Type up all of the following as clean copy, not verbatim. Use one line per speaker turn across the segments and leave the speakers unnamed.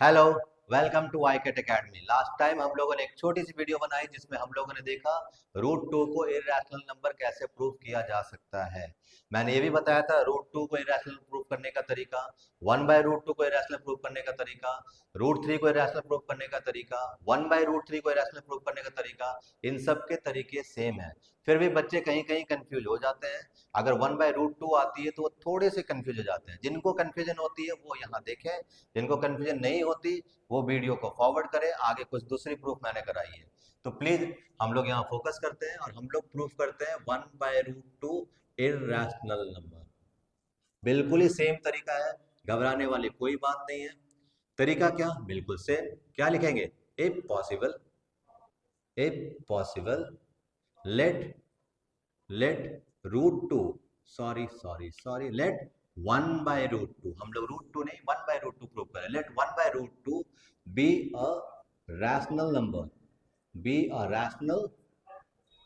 Hello, welcome to iCat Academy। Last time हम लोगों ने एक छोटी सी वीडियो बनाई जिसमें हम लोगों ने देखा रूट टू को इरैशनल नंबर कैसे प्रूव किया जा सकता है। मैंने ये भी बताया था रूट टू को इरैशनल प्रूव करने का तरीका, वन बाय रूट टू को इरैशनल प्रूव करने का तरीका, रूट थ्री को इरैशनल प्रूव करने का तरीका, वन बाय रूट थ्री को इरैशनल प्रूव करने का तरीका। इन सब के तरीके सेम है, फिर भी बच्चे कहीं कहीं कंफ्यूज हो जाते हैं। अगर वन बाय रूट टू आती है तो वो थोड़े से कंफ्यूज हो जाते हैं। जिनको कंफ्यूजन होती है वो यहाँ देखें, जिनको कंफ्यूजन नहीं होती वो वीडियो को फॉरवर्ड करें। आगे कुछ दूसरी प्रूफ मैंने कराई है, तो प्लीज हम लोग यहाँ फोकस करते हैं और हम लोग प्रूफ करते हैं one by root two irrational number. बिल्कुल ही सेम तरीका है, घबराने वाली कोई बात नहीं है। तरीका क्या, बिल्कुल सेम। क्या लिखेंगे? A possible let root two, sorry let one by root two, हम लोग रूट टू नहीं one by root two prove करें। Let one by root two be a rational number, be a rational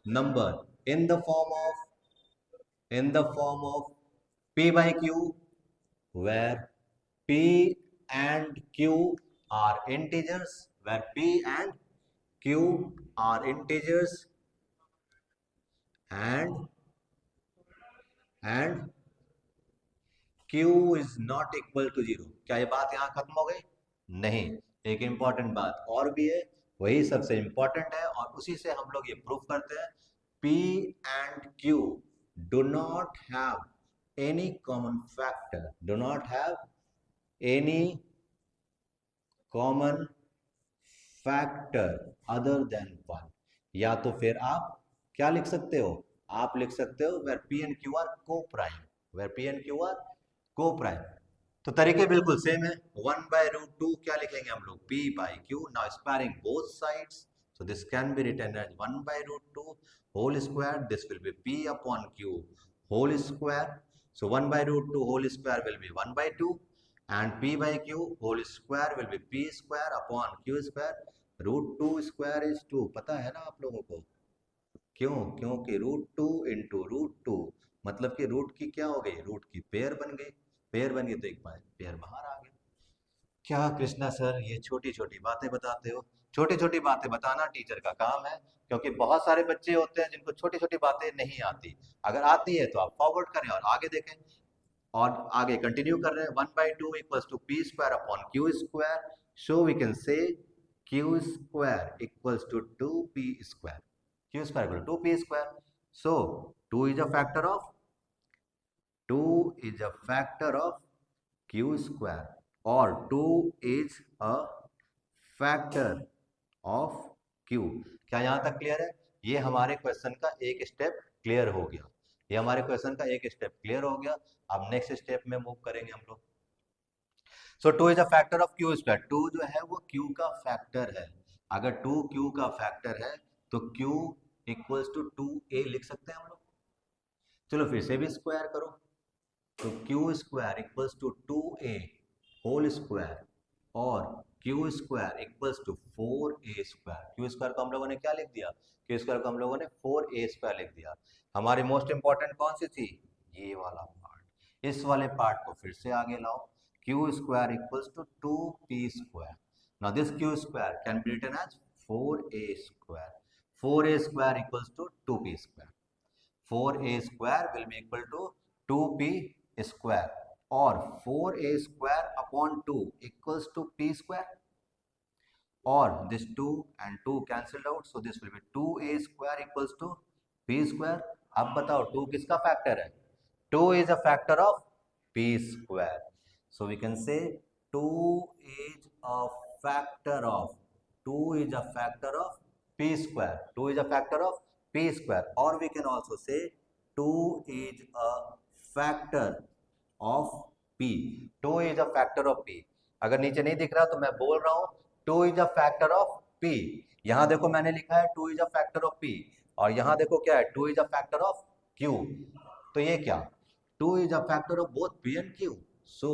number in the form of, in the form of p by q, where p and q are integers, where p and q are integers, and and q is not equal to zero। क्या ये बात यहां खत्म हो गई? नहीं, एक important बात और भी है, वही सबसे इंपॉर्टेंट है और उसी से हम लोग ये प्रूफ करते हैं। p and q do not have any common factor, do not have any common factor other than one। या तो फिर आप क्या लिख सकते हो? आप लिख सकते हो where p and q are co-prime, where p and q are co-prime। तो तरीके बिल्कुल सेम है। वन बाय रूट टू क्या लिखेंगे हम लोग? p by q, now squaring both sides, so this can be written as 1 by root 2 whole square, this will be p upon q whole square, so 1 by root 2 whole square will be 1 by 2 and p by q whole square will be p square upon q square। Root two square is two, पता है ना आप लोगों को? क्यों? क्योंकि root two into root two मतलब कि रूट की क्या हो गई? रूट की पेयर बन गई। पेयर बन गई तो एक पेयर बाहर आ गया। क्या कृष्णा सर ये छोटी छोटी बातें बताते हो? छोटी छोटी बातें बताना टीचर का काम है, क्योंकि बहुत सारे बच्चे होते हैं जिनको छोटी छोटी बातें नहीं आती। अगर आती है तो आप फॉरवर्ड करें और आगे देखें। और आगे कंटिन्यू कर रहे हैं। 1/2 equals to p square upon q square, so we can say q square equals to 2p square, q square equal to p square. So 2 is a factor of, 2 is a factor of q square or 2 is a factor of q। क्या यहां तक clear है? ये हमारे question का एक step clear हो गया, ये हमारे क्वेश्चन का एक स्टेप क्लियर हो गया। अब नेक्स्ट स्टेप में मूव करेंगे हम लोग। सो 2 is a factor of Q square, 2 जो है वो q का फैक्टर है। अगर 2 q का फैक्टर है तो q इक्वल्स टू 2a लिख सकते हैं हम लोग। चलो फिर से भी स्क्वायर करो, तो q square equals to 2a whole square और q square equals to 4a square. Q square को हम लोगों ने क्या लिख दिया? क्यू स्क्वायर को हम लोगों ने 4a स्क्वायर लिख दिया। हमारी मोस्ट इंपॉर्टेंट कौन सी थी? ये वाला पार्ट। इस वाले पार्ट को फिर से आगे लाओ। Q square equals to 2p square. Now this q square can be written as 4a square. 4a square equals to 2p square. 4a square will be equal to 2p square और 4a square upon 2 equals to p square और this 2 and 2 cancelled out, so this will be 2a square equals to p square। अब बताओ 2 किसका factor है? 2 is a factor of p square, so we can say 2 is a factor of, 2 is a factor of p square, 2 is a factor of p square, or we can also say 2 is a factor of p, 2 is a factor of p। अगर नीचे नहीं दिख रहा तो मैं बोल रहा हूं 2 is a factor of p। यहां देखो मैंने लिखा है 2 is a factor of p और यहां देखो क्या है? 2 is a factor of q। तो ये क्या? 2 is a factor of both p and q, so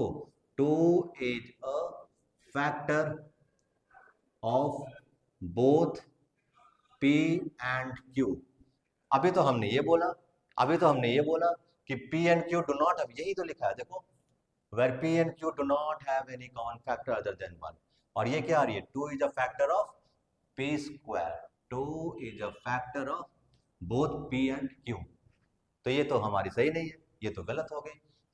2 is a factor of both p and q। अभी तो हमने ये बोला, अभी तो हमने ये बोला कि p and q do not have, यही तो लिखा है देखो, where p and q do not have any common factor other than 1। और ये क्या आ रही है, 2 is a factor of P square, 2 is a factor of both P and Q. तो ये तो हमारी सही नहीं है, ये तो गलत हो गई।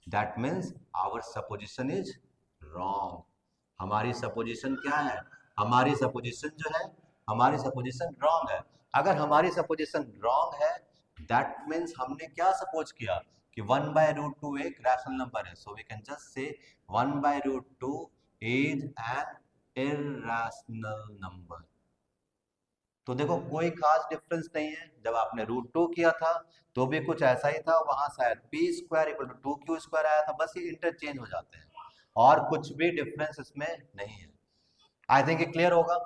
That means our supposition is wrong. हमारी सपोजिशन क्या है, हमारी सपोजिशन जो है, हमारी सपोजिशन रॉन्ग है। अगर हमारी सपोजिशन रॉन्ग है, दैट मीन्स हमने क्या सपोज किया कि 1/√2 एक रैशनल नंबर है। सो we can just say 1/√2 is an irrational number. तो देखो कोई खास डिफरेंस नहीं है, जब आपने √2 किया था तो भी कुछ ऐसा ही था, वहां शायद p square equal to 2q square आया था, बस ये इंटरचेंज हो जाते हैं और कुछ भी डिफरेंस इसमें नहीं है। आई थिंक ये क्लियर होगा।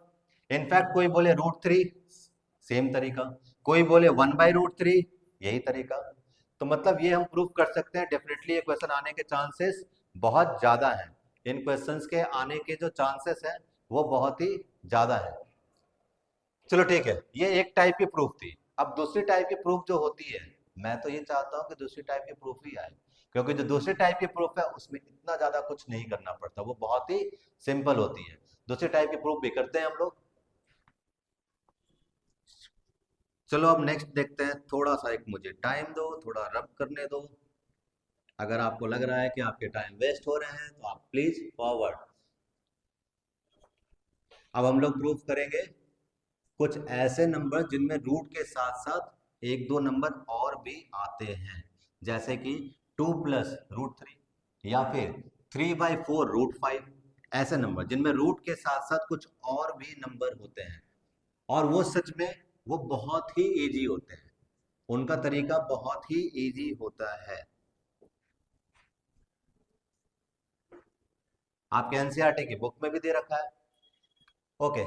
इनफैक्ट कोई बोले √3, सेम तरीका, कोई बोले 1/√3, यही तरीका। तो मतलब ये हम प्रूव कर सकते हैं डेफिनेटली ये क्वेश्चन आने के चांसेस बहुत ज्यादा हैं, इन क्वेश्चंस के आने के जो चांसेस हैं वो बहुत ही ज्यादा है। चलो ठीक है, ये एक टाइप की प्रूफ थी। अब दूसरी टाइप की प्रूफ जो होती है, मैं तो ये चाहता हूँ कि दूसरी टाइप की प्रूफ ही आए, क्योंकि जो दूसरी टाइप की प्रूफ है उसमें इतना ज्यादा कुछ नहीं करना पड़ता, वो बहुत ही सिंपल होती है। दूसरी टाइप की प्रूफ भी करते हैं हम लोग। चलो अब नेक्स्ट देखते हैं, थोड़ा सा एक मुझे टाइम दो, थोड़ा रब करने दो। अगर आपको लग रहा है कि आपके टाइम वेस्ट हो रहे हैं तो आप प्लीज फॉरवर्ड। अब हम लोग प्रूफ करेंगे कुछ ऐसे नंबर जिनमें रूट के साथ साथ एक दो नंबर और भी आते हैं, जैसे कि 2+√3 या फिर 3/4√5। ऐसे नंबर जिनमें रूट के साथ साथ कुछ और भी नंबर होते हैं, और वो सच में वो बहुत ही इजी होते हैं, उनका तरीका बहुत ही इजी होता है। आपके एनसीईआरटी की बुक में भी दे रखा है। ओके,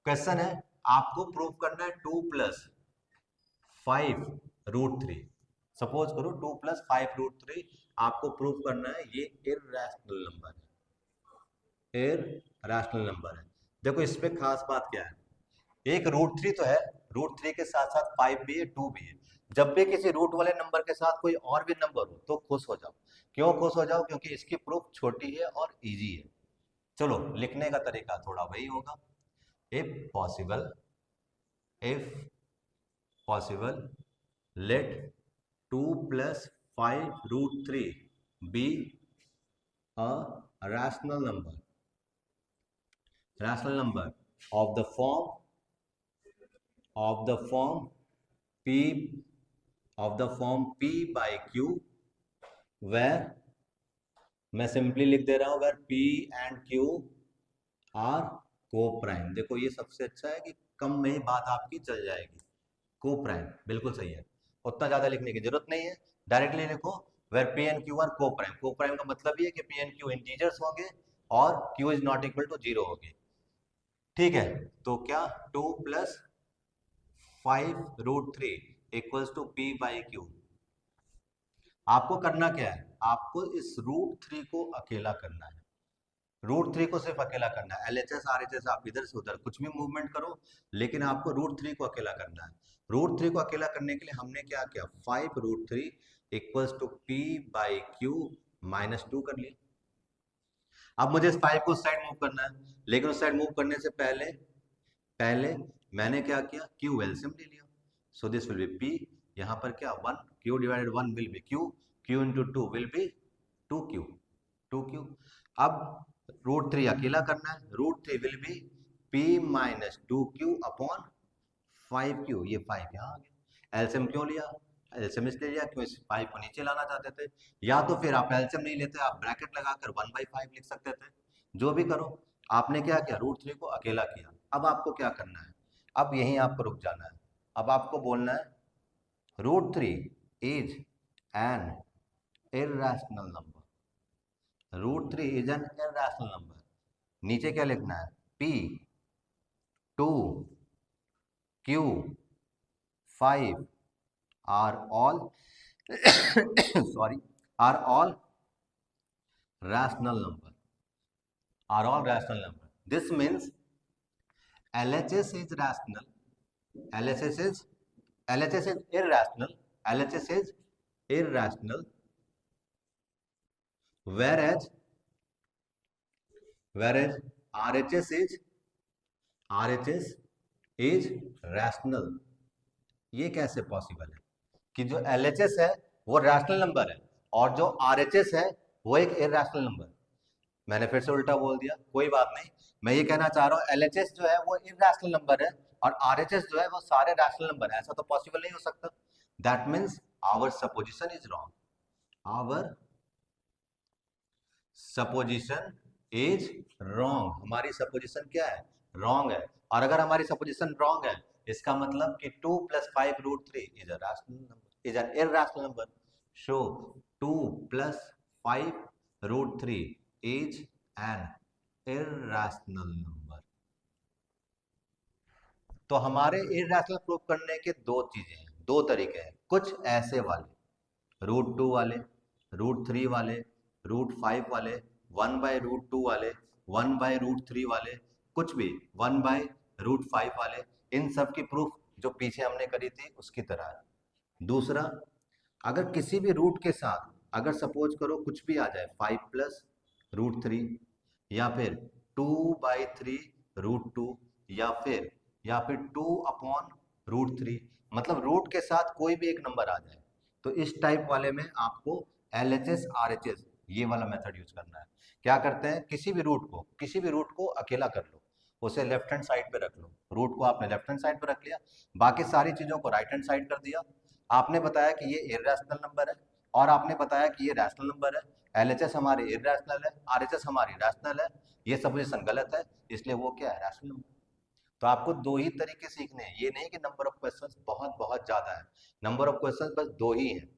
क्वेश्चन है, आपको प्रूव करना है 2+5√3। सपोज करो 2+5√3 आपको प्रूव करना है, ये इर्रेशनल नंबर है, इर्रेशनल नंबर है। देखो इसमें खास बात क्या है, एक √3 तो है, √3 के साथ साथ 5 भी है, 2 भी है। जब भी किसी रूट वाले नंबर के साथ कोई और भी नंबर हो तो खुश हो जाओ। क्यों खुश हो जाओ, क्योंकि इसकी प्रूफ छोटी है और इजी है। चलो लिखने का तरीका थोड़ा वही होगा, if possible, if possible let 2+5√3 be a rational number of the form p p/q, where मैं सिंपली लिख दे रहा हूं where p and q are coprime. देखो ये सबसे अच्छा है कि कम में ही बात आपकी चल जाएगी, को प्राइम बिल्कुल सही है, उतना ज्यादा लिखने की जरूरत नहीं है, डायरेक्टली लिखो where p and q are coprime. Coprime का मतलब ये कि पी एंड क्यू इंटीजर्स होंगे और q is not equal to 0 होगी। ठीक है, तो क्या 2+5√3 इक्वल्स टू p/q। आपको करना क्या है, आपको इस √3 को अकेला करना है, √3 को सिर्फ अकेला करना है। LHS RHS आप इधर से उधर कुछ भी मूवमेंट करो, लेकिन आपको √3 को अकेला करना है। √3 को अकेला करने के लिए हमने क्या किया, 5√3 इक्वल्स टू p/q -2 कर लिया। अब मुझे इस 5 को उस साइड मूव करना है, लेकिन उस साइड मूव करने से पहले पहले मैंने क्या किया, q एलसीएम ले लिया। So this will B p, यहाँ पर क्या 1, q divided 1 will be q, q into 2 will be 2q। अब √3 अकेला करना है, √3 will be p-2q upon 5q, ये 5 यहाँ आ गया। एलसीएम क्यों लिया, एलसीएम इसलिए लिया क्यों, इस 5 को नीचे लाना चाहते थे, या तो फिर आप एलसीएम नहीं लेते, आप ब्रैकेट लगाकर 1/5 लिख सकते थे, जो भी करो। आपने क्या किया, √3 को अकेला किया। अब आपको क्या करना है, अब यहीं आपको रुक जाना है। अब आपको बोलना है √3 is N irrational number, √3 is N irrational number. नीचे क्या लिखना है, p 2 q 5 are all sorry are all rational number, are all rational number. This means LHS is rational, LHS is irrational, LHS is irrational, whereas RHS is rational. ये कैसे possible है कि जो LHS है वो रैशनल नंबर है और जो RHS है वो एक इरैशनल नंबर। मैंने फिर से उल्टा बोल दिया, कोई बात नहीं। मैं ये कहना चाह रहा हूँ LHS जो है वो इरैशनल नंबर है और RHS जो है वो सारे रैशनल नंबर है। ऐसा तो पॉसिबल नहीं हो सकता। That means our supposition is wrong. Our supposition is wrong. हमारी सपोजिशन क्या है? रॉन्ग है। और अगर हमारी सपोजिशन रॉन्ग है इसका मतलब कि 2 + 5√3 is a rational number, is an irrational number. So 2 + 5√3 is an irrational number. तो हमारे इरैशनल प्रूफ करने के दो चीजें हैं, दो तरीके हैं। कुछ ऐसे वाले √2 वाले, √3 वाले, √5 वाले, 1/√2 वाले, 1/√3 वाले, कुछ भी 1/√5 वाले, इन सब की प्रूफ जो पीछे हमने करी थी उसकी तरह है। दूसरा, अगर किसी भी रूट के साथ अगर सपोज करो कुछ भी आ जाए 5 + √3 या फिर 2/3√2 या फिर 2/√3, मतलब रूट के साथ कोई भी एक नंबर आ जाए तो इस टाइप वाले में आपको LHS RHS ये वाला मेथड यूज करना है। क्या करते हैं, किसी भी रूट को अकेला कर लो, उसे लेफ्ट हैंड साइड पे रख लो। रूट को आपने लेफ्ट हैंड साइड पे रख लिया, बाकी सारी चीजों को राइट हैंड साइड कर दिया। आपने बताया कि ये इरैशनल नंबर है और आपने बताया कि ये रैशनल नंबर है। LHS हमारी इरैशनल है, RHS हमारी रैशनल है। ये सपोजिशन गलत है, इसलिए वो क्या है, रैशनल नंबर। तो आपको दो ही तरीके सीखने हैं, ये नहीं कि नंबर ऑफ क्वेश्चंस बहुत बहुत ज्यादा है। नंबर ऑफ क्वेश्चंस बस दो ही हैं।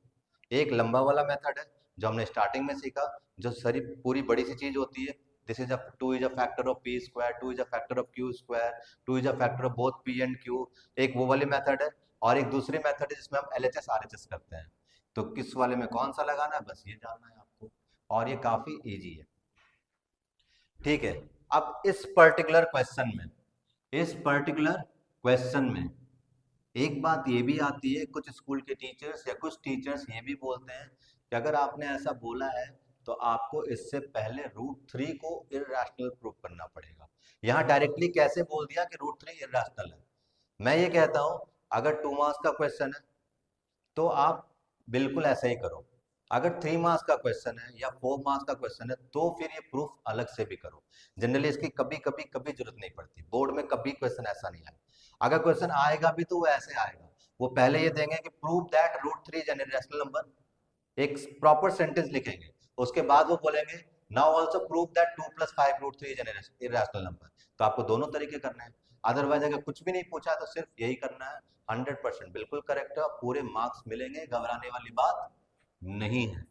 एक लंबा वाला मेथड है जो हमने स्टार्टिंग में सीखा, जो सारी पूरी बड़ी सी चीज होती है। This is a 2 is a factor of p square, 2 is a factor of q square, 2 is a factor of both p and q। एक वो वाली मेथड है और एक दूसरी मेथड है जिसमें हम LHS RHS करते हैं। तो किस वाले में कौन सा लगाना है बस ये जानना है आपको, और ये काफी इजी है। ठीक है, अब इस पर्टिकुलर क्वेश्चन में एक बात ये भी आती है, कुछ स्कूल के टीचर्स या कुछ टीचर्स ये भी बोलते हैं कि अगर आपने ऐसा बोला है तो आपको इससे पहले √3 को इरैशनल प्रूव करना पड़ेगा। यहाँ डायरेक्टली कैसे बोल दिया कि √3 इरैशनल है। मैं ये कहता हूं अगर 2 मार्क्स का क्वेश्चन है तो आप बिल्कुल ऐसा ही करो। अगर 3 मार्क्स का क्वेश्चन है या 4 मार्क्स का क्वेश्चन है तो फिर ये प्रूफ अलग से भी करो। जनरली इसकी कभी कभी कभी जरूरत नहीं पड़ती, बोर्ड में कभी क्वेश्चन ऐसा नहीं आया। अगर क्वेश्चन आएगा भी तो वो ऐसे आएगा, वो पहले ये देंगे कि prove that √3 is an irrational number, एक प्रॉपर सेंटेंस लिखेंगे। उसके बाद वो बोलेंगे now also prove that 2 + 5√3 is an irrational number. तो आपको दोनों तरीके करने हैं। अदरवाइज अगर कुछ भी नहीं पूछा तो सिर्फ यही करना है। 100% बिल्कुल करेक्ट है, पूरे मार्क्स मिलेंगे, घबराने वाली बात नहीं है।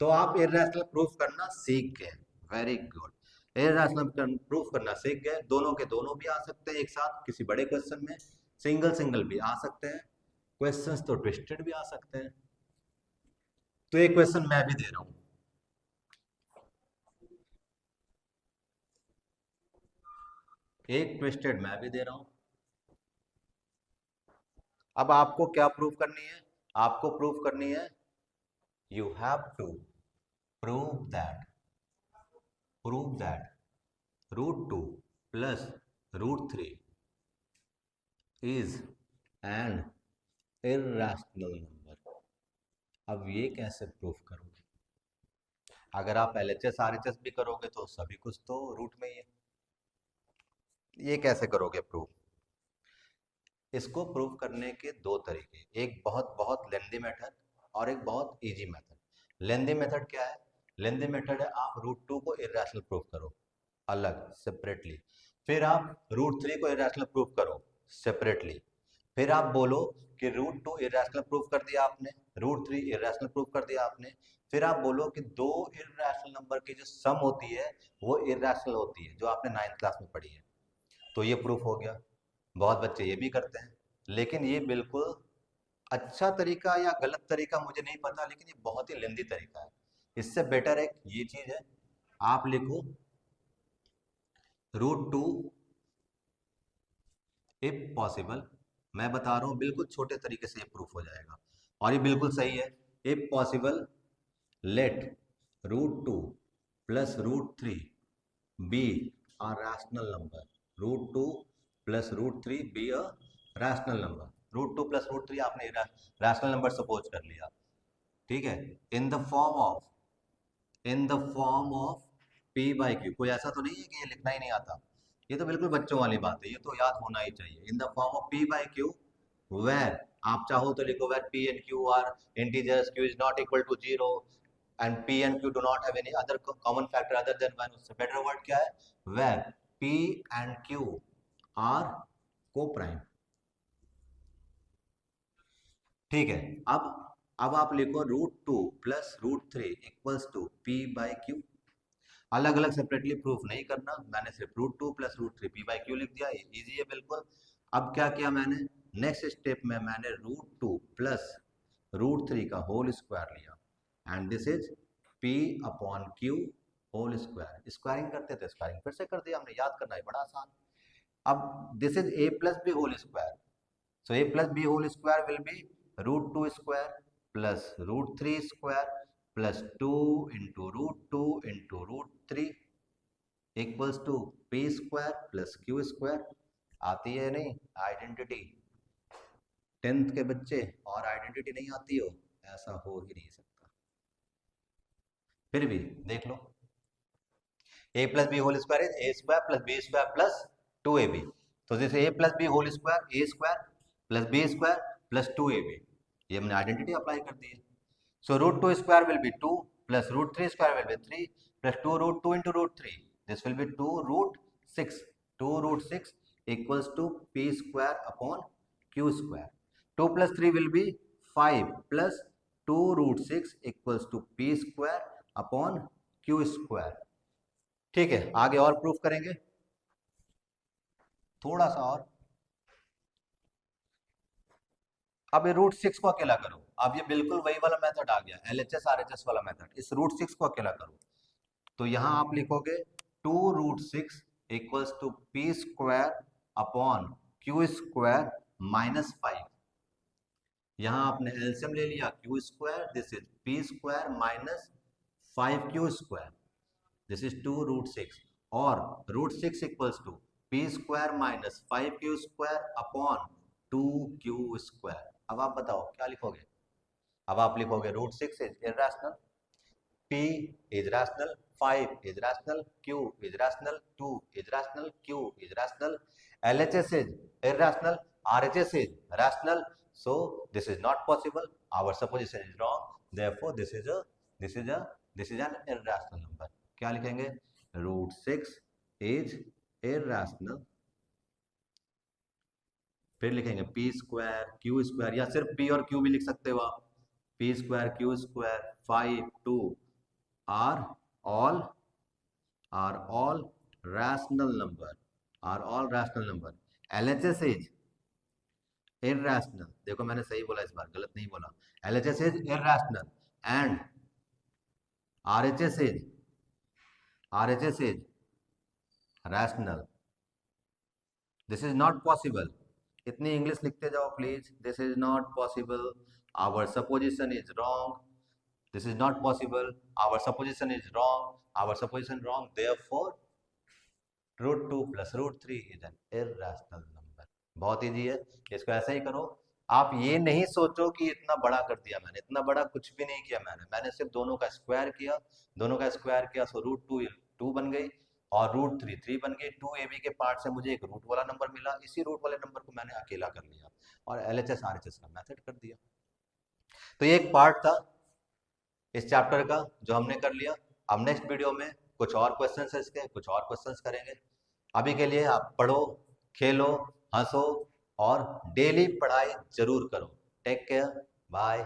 तो आप इरैशनल प्रूफ करना सीख गए, वेरी गुड। इरैशनल प्रूफ करना सीख गए, दोनों के दोनों भी आ सकते हैं एक साथ किसी बड़े क्वेश्चन में, सिंगल सिंगल भी आ सकते हैं, क्वेश्चंस तो ट्विस्टेड भी आ सकते हैं। तो एक क्वेश्चन मैं भी दे रहा हूं, एक ट्विस्टेड मैं भी दे रहा हूं। अब आपको क्या प्रूफ करनी है? आपको प्रूफ करनी है, you have to prove that √2 + √3 is an irrational number. अब ये कैसे प्रूफ करोगे? अगर आप LHS RHS भी करोगे तो सभी कुछ तो रूट में ही है, ये कैसे करोगे प्रूफ? इसको प्रूव करने के दो तरीके, एक बहुत बहुत लेंदी मेथड और एक बहुत इजी मेथड। लेंदी मेथड क्या है? लेंदी मेथड है आप √2 को इरैशनल प्रूव करो अलग सेपरेटली, फिर आप √3 को इरैशनल प्रूव करो सेपरेटली, फिर आप बोलो कि √2 इरैशनल प्रूव कर दिया आपने, √3 इरैशनल प्रूव कर दिया आपने, फिर आप बोलो कि दो इरैशनल नंबर की जो सम होती है वो इरैशनल होती है, जो आपने 9th क्लास में पढ़ी है। तो ये प्रूफ हो गया। बहुत बच्चे ये भी करते हैं, लेकिन ये बिल्कुल अच्छा तरीका या गलत तरीका मुझे नहीं पता, लेकिन ये बहुत ही लेंदी तरीका है। इससे बेटर एक ये चीज है, आप लिखो √2 इफ पॉसिबल। मैं बता रहा हूं बिल्कुल छोटे तरीके से ये प्रूफ हो जाएगा और ये बिल्कुल सही है। If possible let √2 + √3 be a rational number. Root 2 plus root 3 be a rational number. Root 2 plus root 3 आपने rational number suppose कर लिया, ठीक है, in the form of p by q. कोई ऐसा तो नहीं है कि ये लिखना ही नहीं आता, ये तो बिल्कुल बच्चों वाली बात है, ये तो याद होना ही चाहिए. इन the form of p by q where आप चाहो तो लिखो where p and q are integers, q is not equal to 0 and p and q do not have any other common factor other than 1. उससे better word क्या है, where p and q are co-prime. ठीक है, अब आप लिखो √2 plus √3 equals to p by q. अलग अलग सेपरेटली प्रूफ नहीं करना, मैंने सिर्फ √2 प्लस √3 p by q लिख दिया, इजी है बिल्कुल. अब क्या किया मैंने, नेक्स्ट स्टेप में मैंने √2 प्लस √3 का होल स्क्वायर लिया and this is p upon q whole square. Squaring करते थे, स्क्वायरिंग फिर से कर दिया हमने, याद करना है बड़ा आसान. अब this is a plus b whole square, so a plus b whole square will be √2 square plus √3 square plus 2 into √2 into √3 equals to p square plus q square. आती है नहीं आइडेंटिटी, 10th के बच्चे और आइडेंटिटी नहीं आती हो, ऐसा हो ही नहीं सकता. फिर भी देख लो, a plus b whole square is a square plus b square plus 2ab. तो जैसे a plus b whole square a square plus b square plus 2ab, ये हमने आइडेंटिटी अप्लाई कर दी है. So √2 square will be 2 plus √3 square will be 3 plus 2 √2 into √3, this will be 2√6. 2√6 equals to p square upon q square. 2 plus 3 will be 5 plus 2√6 equals to p square upon q square. ठीक है, आगे और proof करेंगे, थोड़ा सा और. अब ये √6 को अकेला करो, अब ये बिल्कुल वही वाला मेथड आ गया, LHS RHS वाला मेथड. इस √6 को अकेला करो तो यहां आप लिखोगे 2√6 equals to p square upon q square minus 5. यहां आपने एलसीएम ले लिया q square, this is p square minus 5q square, this is 2√6 और √6 equals to p square minus 5q square upon 2q square. अब आप बताओ क्या लिखोगे, अब आप लिखोगे √6 is irrational, p is rational, 5 is rational, q is rational, 2 is rational, q is rational, LHS is irrational, RHS is rational. So this is not possible. Our supposition is wrong. Therefore this is an irrational number. क्या लिखेंगे, √6 is irrational. फिर लिखेंगे p square q square, या सिर्फ p और q भी लिख सकते हो आप. p square q square 5 2 are all rational number, LHS is irrational. देखो मैंने सही बोला इस बार, गलत नहीं बोला. LHS is irrational and RHS is rational. This is not possible. इतनी इंग्लिश लिखते जाओ please. This is not possible. Our supposition is wrong. This is not possible. Our supposition is wrong. Our supposition wrong. Therefore, √2 plus √3 is an irrational number. बहुत easy है, इसको ऐसे ही करो. आप ये नहीं सोचो कि इतना बड़ा कर दिया मैंने, इतना बड़ा कुछ भी नहीं किया मैंने सिर्फ दोनों का स्क्वायर किया, सो √2 2 बन गई और √3 3 बन गई. 2ab के पार्ट से मुझे एक रूट वाला नंबर मिला, इसी रूट वाले नंबर को मैंने अकेला कर लिया और LHS RHS का मेथड कर दिया. तो ये एक पार्ट था इस चैप्टर का जो हमने कर लिया. अब नेक्स्ट वीडियो में कुछ और क्वेश्चंस है इसके, कुछ और क्वेश्चंस करेंगे. अभी के लिए आप पढ़ो, खेलो, हंसो और डेली पढ़ाई जरूर करो. Take care, bye.